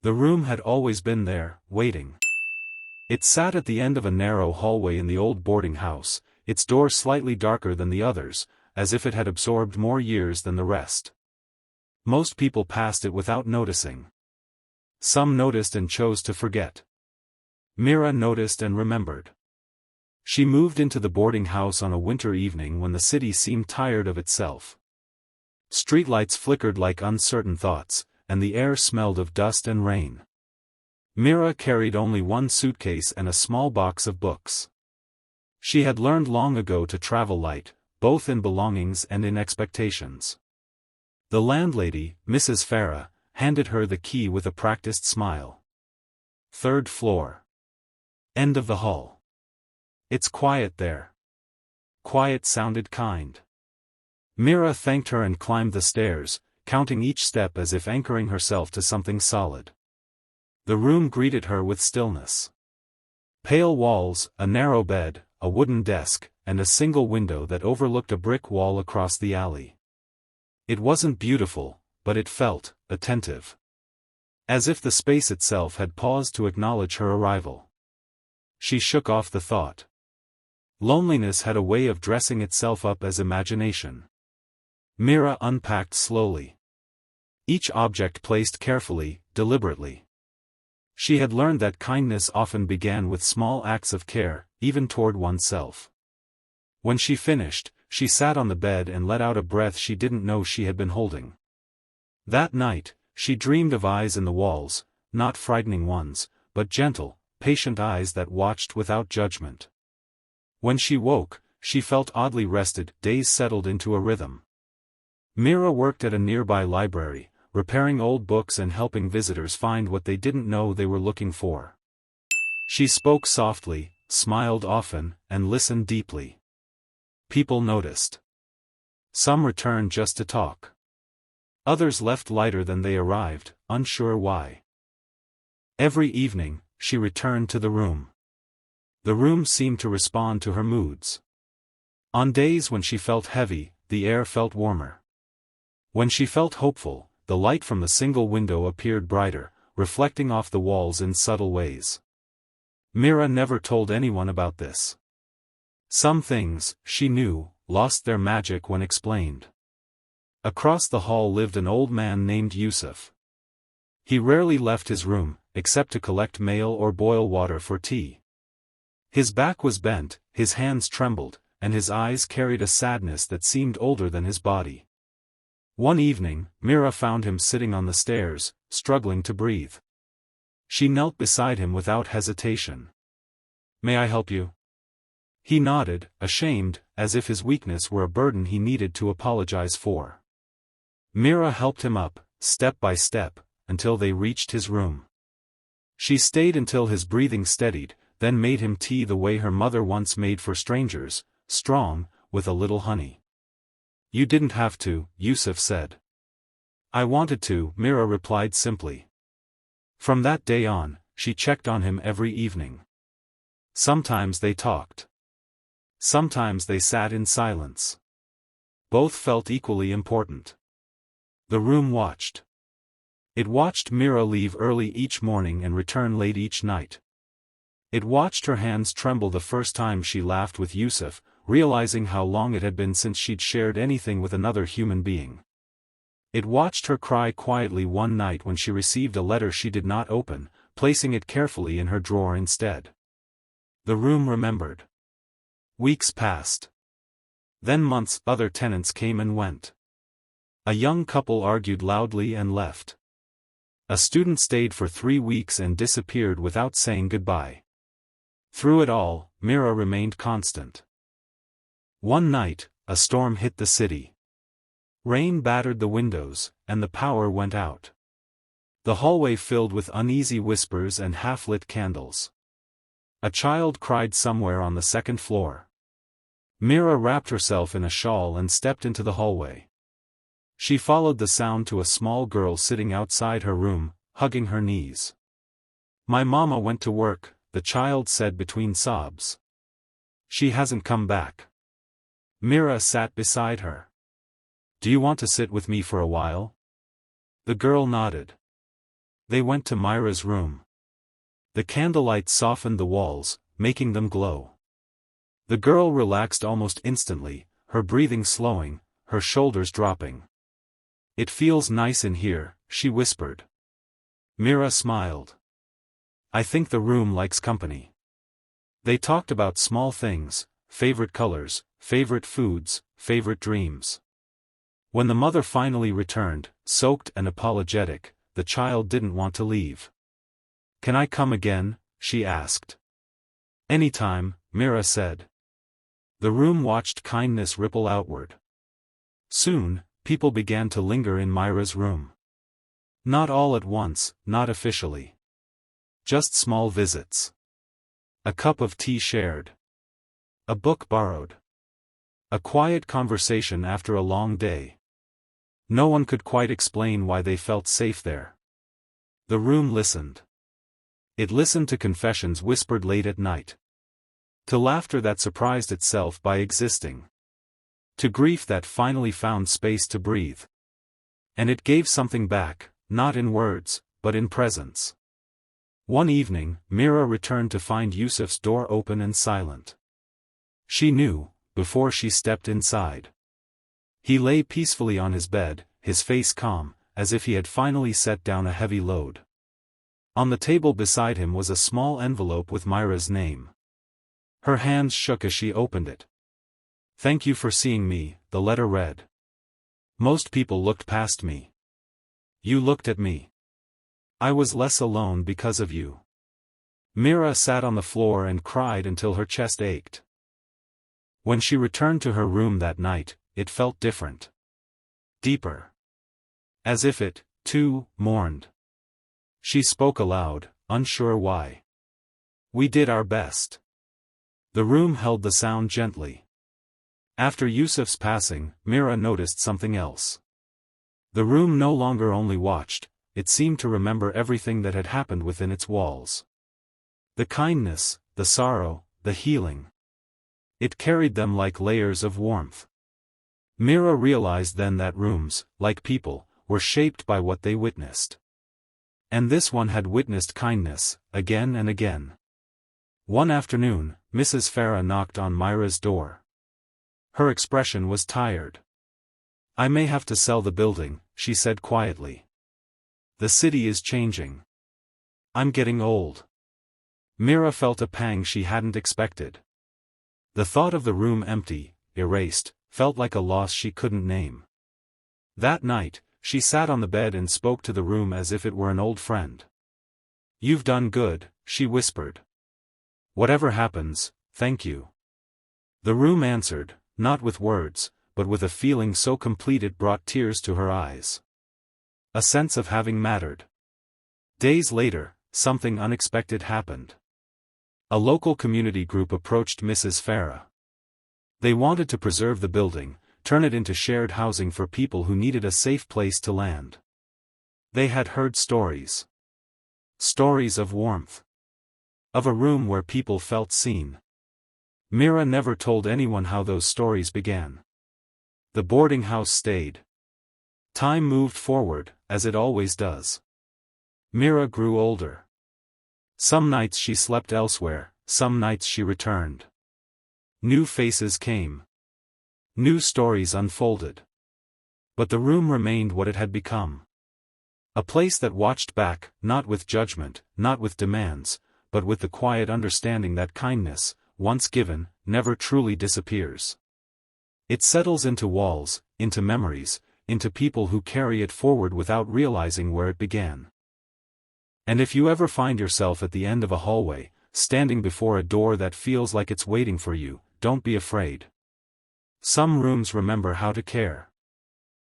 The room had always been there, waiting. It sat at the end of a narrow hallway in the old boarding house, its door slightly darker than the others, as if it had absorbed more years than the rest. Most people passed it without noticing. Some noticed and chose to forget. Mira noticed and remembered. She moved into the boarding house on a winter evening when the city seemed tired of itself. Streetlights flickered like uncertain thoughts, and the air smelled of dust and rain. Mira carried only one suitcase and a small box of books. She had learned long ago to travel light, both in belongings and in expectations. The landlady, Mrs. Farah, handed her the key with a practiced smile. "Third floor. End of the hall. It's quiet there." Quiet sounded kind. Mira thanked her and climbed the stairs, counting each step as if anchoring herself to something solid. The room greeted her with stillness. Pale walls, a narrow bed, a wooden desk, and a single window that overlooked a brick wall across the alley. It wasn't beautiful, but it felt attentive. As if the space itself had paused to acknowledge her arrival. She shook off the thought. Loneliness had a way of dressing itself up as imagination. Mira unpacked slowly. Each object placed carefully, deliberately. She had learned that kindness often began with small acts of care, even toward oneself. When she finished, she sat on the bed and let out a breath she didn't know she had been holding. That night, she dreamed of eyes in the walls, not frightening ones, but gentle, patient eyes that watched without judgment. When she woke, she felt oddly rested, days settled into a rhythm. Mira worked at a nearby library, repairing old books and helping visitors find what they didn't know they were looking for. She spoke softly, smiled often, and listened deeply. People noticed. Some returned just to talk. Others left lighter than they arrived, unsure why. Every evening, she returned to the room. The room seemed to respond to her moods. On days when she felt heavy, the air felt warmer. When she felt hopeful, the light from the single window appeared brighter, reflecting off the walls in subtle ways. Mira never told anyone about this. Some things, she knew, lost their magic when explained. Across the hall lived an old man named Yusuf. He rarely left his room, except to collect mail or boil water for tea. His back was bent, his hands trembled, and his eyes carried a sadness that seemed older than his body. One evening, Mira found him sitting on the stairs, struggling to breathe. She knelt beside him without hesitation. "May I help you?" He nodded, ashamed, as if his weakness were a burden he needed to apologize for. Mira helped him up, step by step, until they reached his room. She stayed until his breathing steadied, then made him tea the way her mother once made for strangers, strong, with a little honey. "You didn't have to," Yusuf said. "I wanted to," Mira replied simply. From that day on, she checked on him every evening. Sometimes they talked. Sometimes they sat in silence. Both felt equally important. The room watched. It watched Mira leave early each morning and return late each night. It watched her hands tremble the first time she laughed with Yusuf, realizing how long it had been since she'd shared anything with another human being. It watched her cry quietly one night when she received a letter she did not open, placing it carefully in her drawer instead. The room remembered. Weeks passed. Then months. Other tenants came and went. A young couple argued loudly and left. A student stayed for 3 weeks and disappeared without saying goodbye. Through it all, Mira remained constant. One night, a storm hit the city. Rain battered the windows, and the power went out. The hallway filled with uneasy whispers and half-lit candles. A child cried somewhere on the second floor. Mira wrapped herself in a shawl and stepped into the hallway. She followed the sound to a small girl sitting outside her room, hugging her knees. "My mama went to work," the child said between sobs. "She hasn't come back." Mira sat beside her. "Do you want to sit with me for a while?" The girl nodded. They went to Myra's room. The candlelight softened the walls, making them glow. The girl relaxed almost instantly, her breathing slowing, her shoulders dropping. "It feels nice in here," she whispered. Myra smiled. "I think the room likes company." They talked about small things, favorite colors, favorite foods, favorite dreams. When the mother finally returned, soaked and apologetic, the child didn't want to leave. "Can I come again?" she asked. "Anytime," Myra said. The room watched kindness ripple outward. Soon, people began to linger in Myra's room. Not all at once, not officially. Just small visits. A cup of tea shared. A book borrowed. A quiet conversation after a long day. No one could quite explain why they felt safe there. The room listened. It listened to confessions whispered late at night. To laughter that surprised itself by existing. To grief that finally found space to breathe. And it gave something back, not in words, but in presence. One evening, Myra returned to find Yusuf's door open and silent. She knew, before she stepped inside. He lay peacefully on his bed, his face calm, as if he had finally set down a heavy load. On the table beside him was a small envelope with Myra's name. Her hands shook as she opened it. "Thank you for seeing me," the letter read. "Most people looked past me. You looked at me. I was less alone because of you." Myra sat on the floor and cried until her chest ached. When she returned to her room that night, it felt different. Deeper. As if it, too, mourned. She spoke aloud, unsure why. "We did our best." The room held the sound gently. After Yusuf's passing, Myra noticed something else. The room no longer only watched, it seemed to remember everything that had happened within its walls. The kindness, the sorrow, the healing. It carried them like layers of warmth. Myra realized then that rooms, like people, were shaped by what they witnessed. And this one had witnessed kindness, again and again. One afternoon, Mrs. Farah knocked on Myra's door. Her expression was tired. "I may have to sell the building," she said quietly. "The city is changing. I'm getting old." Myra felt a pang she hadn't expected. The thought of the room empty, erased, felt like a loss she couldn't name. That night, she sat on the bed and spoke to the room as if it were an old friend. "You've done good," she whispered. "Whatever happens, thank you." The room answered, not with words, but with a feeling so complete it brought tears to her eyes. A sense of having mattered. Days later, something unexpected happened. A local community group approached Mrs. Farah. They wanted to preserve the building, turn it into shared housing for people who needed a safe place to land. They had heard stories. Stories of warmth. Of a room where people felt seen. Myra never told anyone how those stories began. The boarding house stayed. Time moved forward, as it always does. Myra grew older. Some nights she slept elsewhere, some nights she returned. New faces came. New stories unfolded. But the room remained what it had become. A place that watched back, not with judgment, not with demands, but with the quiet understanding that kindness, once given, never truly disappears. It settles into walls, into memories, into people who carry it forward without realizing where it began. And if you ever find yourself at the end of a hallway, standing before a door that feels like it's waiting for you, don't be afraid. Some rooms remember how to care.